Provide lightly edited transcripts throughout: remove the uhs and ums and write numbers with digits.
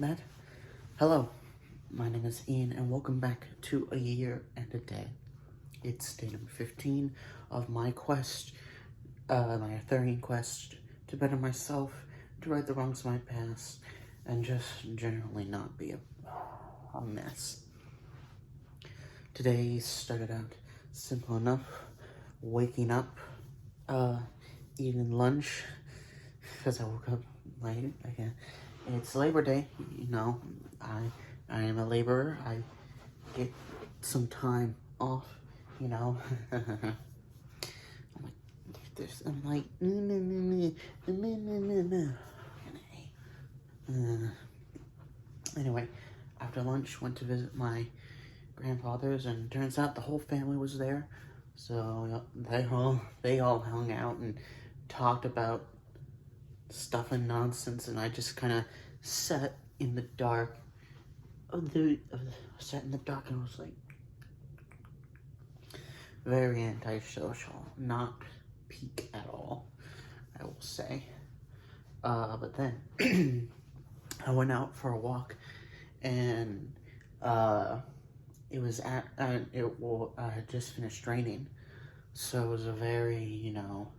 that. Hello, my name is Ian, and welcome back to A Year and a Day. It's day number 15 of my quest, my Arthurian quest to better myself, to right the wrongs of my past, and just generally not be a mess. Today started out simple enough, waking up, eating lunch, because I woke up late again. It's Labor Day, you know, I am a laborer, I get some time off, you know. I'm like, anyway, after lunch, went to visit my grandfather's, and turns out the whole family was there. So they all hung out and talked about stuff and nonsense, and I just kind of sat in the dark. Sat in the dark and was like very antisocial, not peak at all, I will say. But then I went out for a walk, and it was had just finished raining, so it was a very, you know,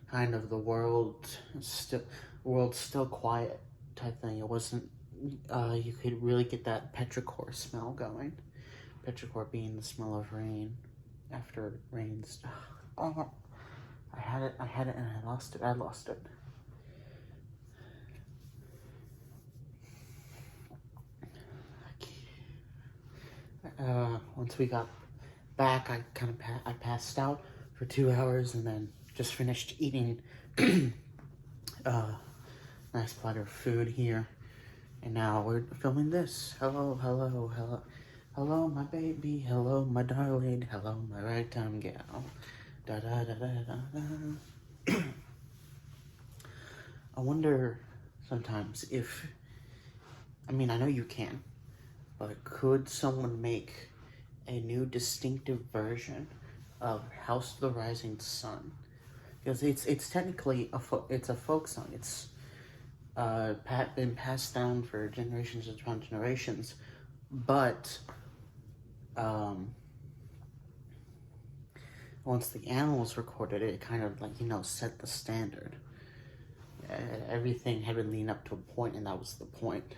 kind of the world still quiet type thing. It wasn't, you could really get that petrichor smell going. Petrichor being the smell of rain after it rains. Oh, I had it and I lost it. Once we got back, I passed out for 2 hours and then just finished eating nice platter of food here, and now we're filming this. Hello, my baby, hello, my darling, hello, my ragtime gal, da da da da da da. I wonder sometimes if, I mean, I know you can, but could someone make a new distinctive version of House of the Rising Sun? Because it's technically a folk song. It's been passed down for generations upon generations, but once the animals recorded it, it kind of, like, you know, set the standard. Everything had been leading up to a point, and that was the point.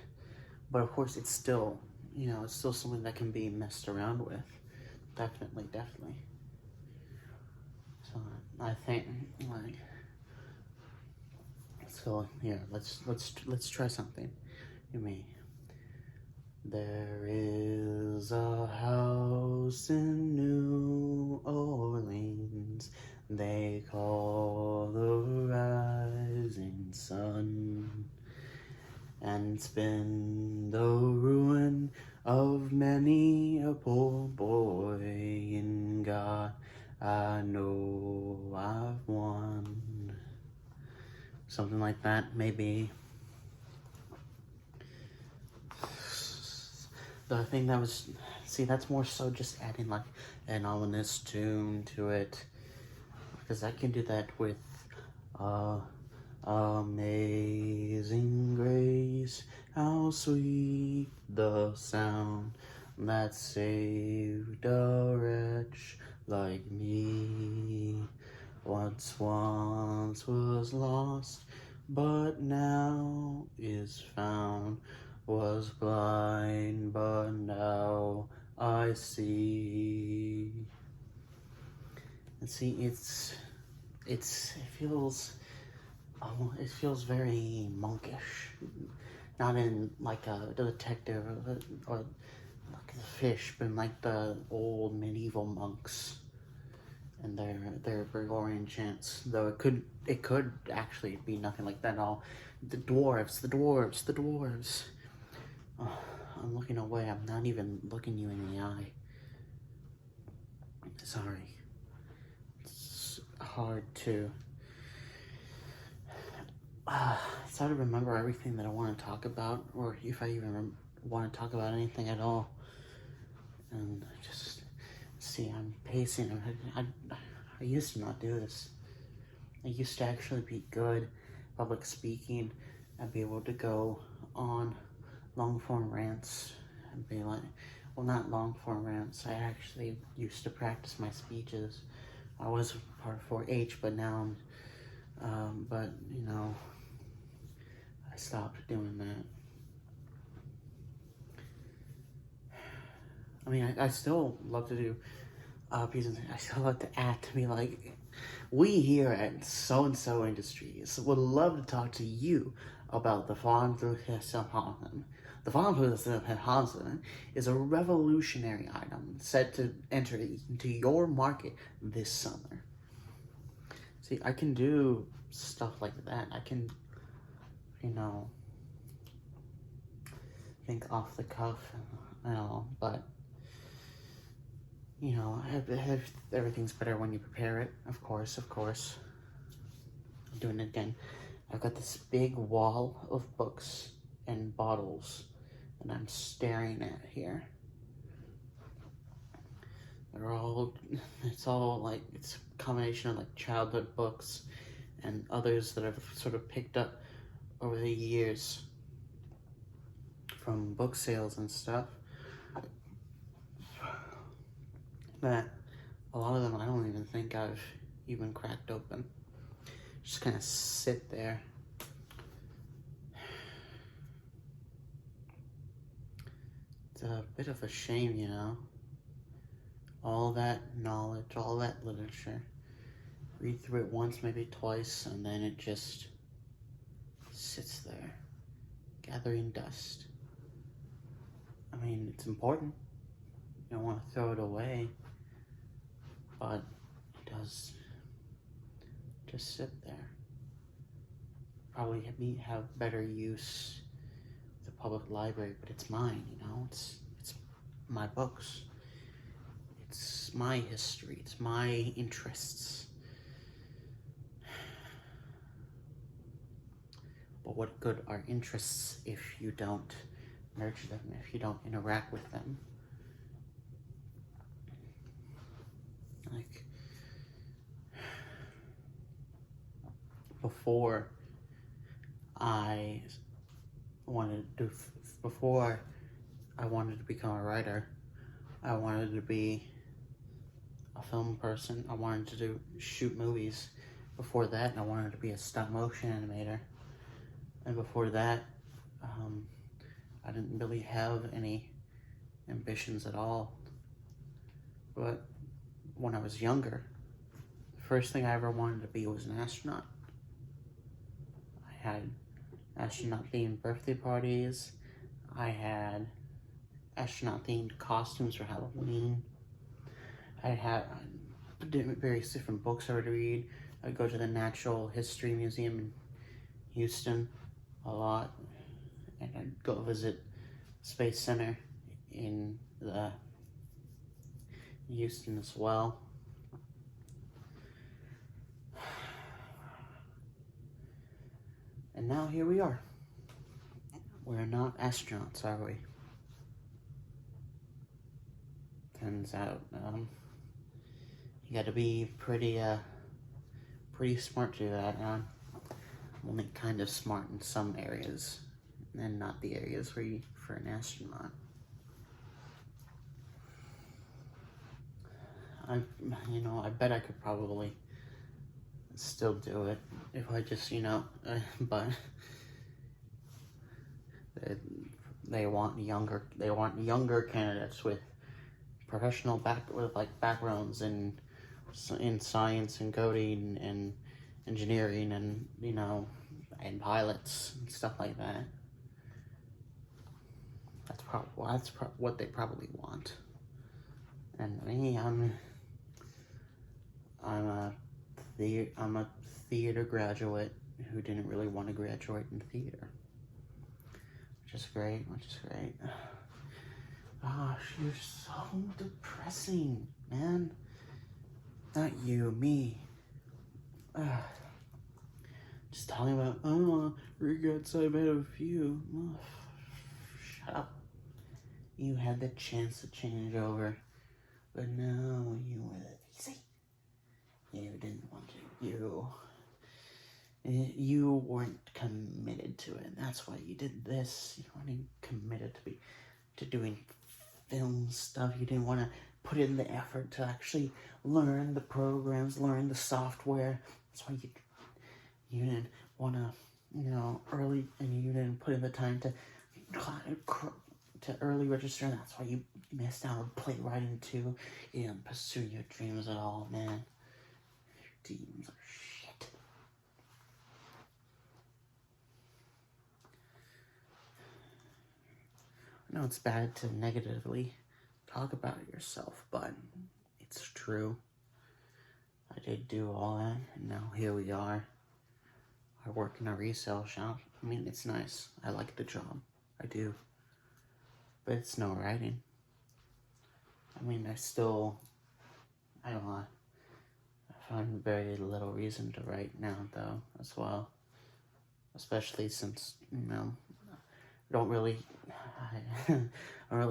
But of course, it's still, you know, it's still something that can be messed around with. Definitely. So I think, like, so here, let's try something. You mean, there is a house in New Orleans they call the Rising Sun, and it's been the ruin of many a poor boy. In God I know I've won. Something like that, maybe. The thing that was, see, that's more so just adding like an ominous tune to it, because I can do that with Amazing Grace, how sweet the sound that saved a wretch like me. Once was lost, but now is found. Was blind, but now I see. And see, it feels very monkish, not in like a detective or like a fish, but in like the old medieval monks and their Gregorian chants. Though it could actually be nothing like that at all. The dwarves. Oh, I'm looking away. I'm not even looking you in the eye. Sorry. It's hard to remember everything that I want to talk about, or if I even want to talk about anything at all. And just see, I'm pacing. I used to not do this. I used to actually be good public speaking and be able to go on long form rants and be like, well, not long form rants. I actually used to practice my speeches. I was part of 4-H, but now but you know, I stopped doing that. I mean, I still love to do presentations. I still love to act, to be like, we here at so-and-so Industries would love to talk to you about the Farnborough-Hansen. The Farnborough-Hansen is a revolutionary item set to enter into your market this summer. See, I can do stuff like that. I can, you know, think off the cuff and all, but you know, everything's better when you prepare it, of course. I'm doing it again. I've got this big wall of books and bottles that I'm staring at here. It's a combination of like childhood books and others that I've sort of picked up over the years from book sales and stuff. That a lot of them I don't even think I've even cracked open. Just kind of sit there. It's a bit of a shame, you know. All that knowledge, all that literature. Read through it once, maybe twice, and then it just sits there, gathering dust. I mean, it's important. You don't want to throw it away. But it does just sit there. Probably have better use with the public library, but it's mine, you know? It's my books. It's my history. It's my interests. But what good are interests if you don't nurture them, if you don't interact with them? Like, before I wanted to become a writer, I wanted to be a film person. I wanted to shoot movies. Before that, I wanted to be a stop motion animator. And before that, I didn't really have any ambitions at all. But when I was younger, the first thing I ever wanted to be was an astronaut. I had astronaut-themed birthday parties. I had astronaut-themed costumes for Halloween. I had various different books I would read. I'd go to the Natural History Museum in Houston a lot, and I'd go visit Space Center in Houston as well. And now here we are. We're not astronauts, are we? Turns out, you gotta be pretty smart to do that. I'm only kind of smart in some areas, and not the areas for an astronaut. I bet I could probably still do it if I just, but they want younger candidates with professional backgrounds in science and coding and engineering and and pilots and stuff like that. That's what they probably want. And me, I'm a theater graduate who didn't really want to graduate in theater, which is great. Gosh, you're so depressing, man. Not you, me. Just talking about, regrets, I've had a few. Shut up. You had the chance to change over, but no, you were easy. You didn't want to. You weren't committed to it. That's why you did this. You weren't committed to doing film stuff. You didn't want to put in the effort to actually learn the programs, learn the software. That's why you didn't want to, early, and you didn't put in the time to early register. That's why you missed out on playwriting too. You didn't pursue your dreams at all, man. Your dreams are shit. I know it's bad to negatively talk about yourself, but it's true. I did do all that, and now here we are. I work in a resale shop. I mean, it's nice. I like the job. I do. But it's no writing. I mean, I don't know. I find very little reason to write now, though, as well. Especially since, I don't really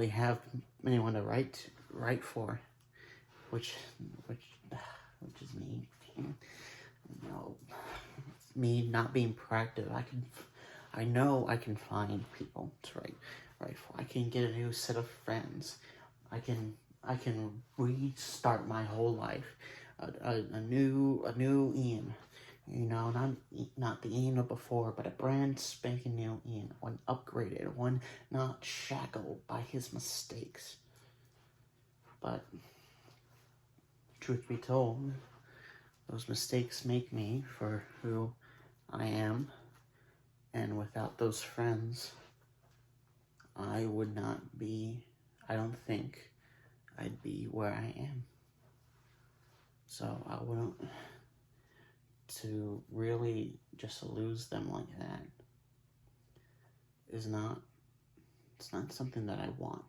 have anyone to write for, which is me. Me not being proactive. I know I can find people to write for. I can get a new set of friends. I can restart my whole life. A new Ian. Not the Ian of before, but a brand spanking new Ian. One upgraded, one not shackled by his mistakes. But truth be told, those mistakes make me for who I am, and without those friends, I don't think I'd be where I am. So I wouldn't, to really just lose them like that it's not something that I want,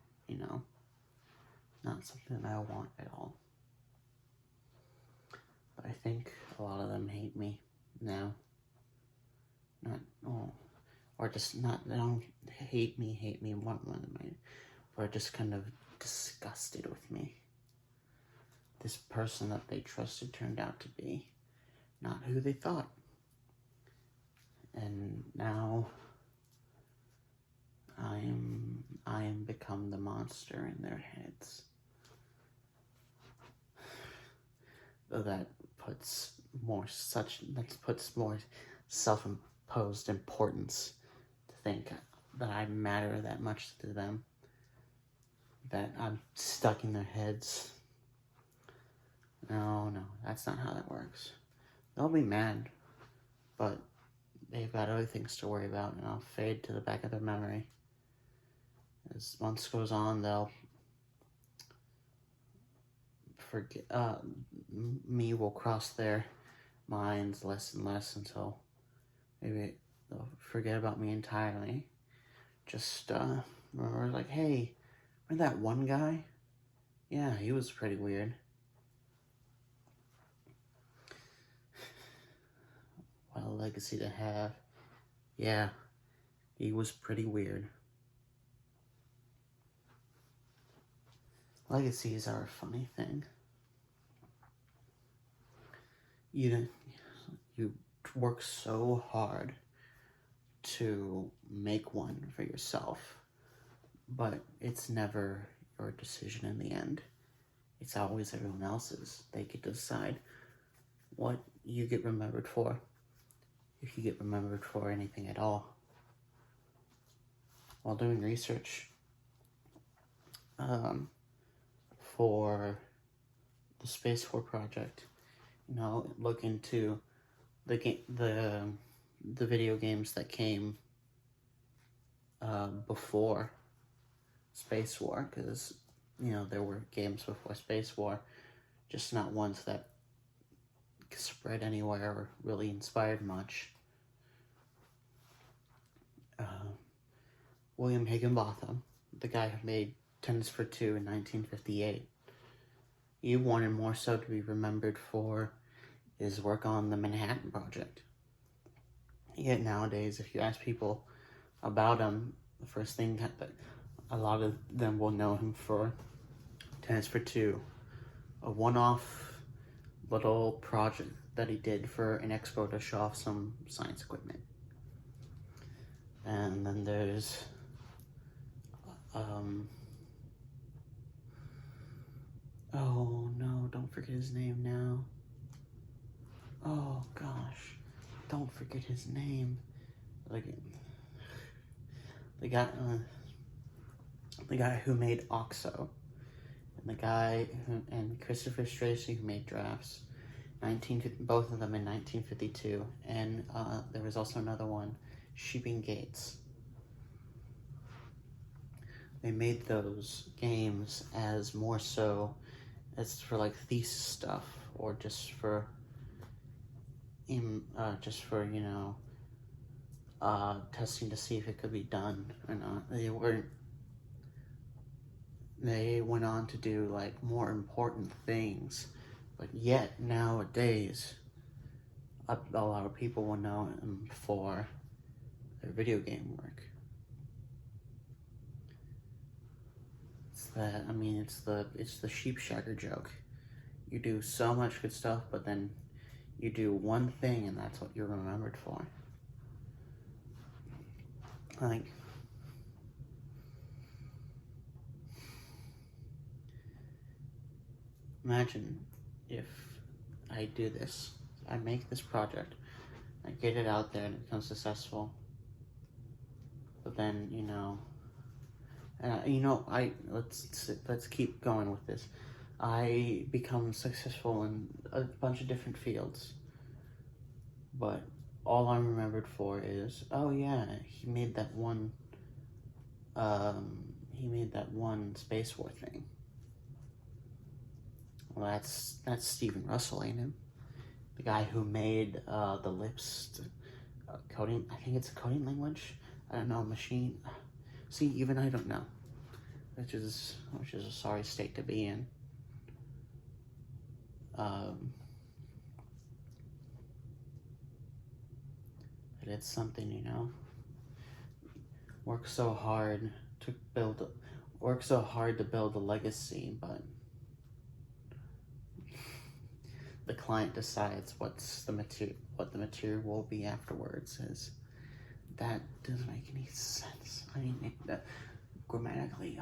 not something that I want at all. But I think a lot of them hate me now. They don't hate me, or just kind of disgusted with me. This person that they trusted turned out to be not who they thought. And now I am become the monster in their heads. That puts more self-imposed importance to think that I matter that much to them, that I'm stuck in their heads. No, that's not how that works. They'll be mad, but they've got other things to worry about, and I'll fade to the back of their memory. As months goes on, they'll forget. Me will cross their minds less and less until maybe they'll forget about me entirely. Just remember, like, hey, remember that one guy? Yeah, he was pretty weird. What a legacy to have. Yeah, he was pretty weird. Legacies are a funny thing. You work so hard to make one for yourself, but it's never your decision in the end. It's always everyone else's. They get to decide what you get remembered for, if you get remembered for anything at all. While doing research for the Space Force project, look into the video games that came before Space War, because there were games before Space War, just not ones that spread anywhere or really inspired much. William Higginbotham, the guy who made Tennis for Two in 1958, he wanted more so to be remembered for his work on the Manhattan Project. Yet nowadays, if you ask people about him, the first thing that a lot of them will know him for Tennis for Two, a one-off little project that he did for an expo to show off some science equipment. And then there's oh no, don't forget his name now. Oh gosh, don't forget his name. Like the guy who made Oxo, and the guy and Christopher Stracy who made Drafts, both of them in 1952, and there was also another one, Sheeping Gates. They made those games as more so as for like thesis stuff, or just for you know, testing to see if it could be done or not. They went on to do like more important things, but yet nowadays a lot of people will know them for their video game work. It's the sheep shagger joke. You do so much good stuff, but then you do one thing and that's what you're remembered for. Like, imagine if I do this, I make this project, I get it out there and it becomes successful, but then, you know, let's keep going with this. I become successful in a bunch of different fields, but all I'm remembered for is, oh yeah, he made that one space war thing. Well, that's Stephen Russell, ain't him? The guy who made the lips coding. I think it's a coding language. I don't know, machine. See, even I don't know, which is a sorry state to be in. But it's something, you know. Work so hard to build a legacy, but the client decides what the material will be afterwards. That doesn't make any sense. I mean, grammatically.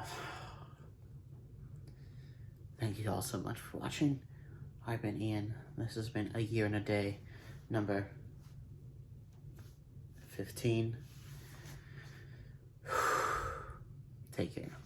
Thank you all so much for watching. I've been Ian. This has been A Year and a Day, number 15. Take care.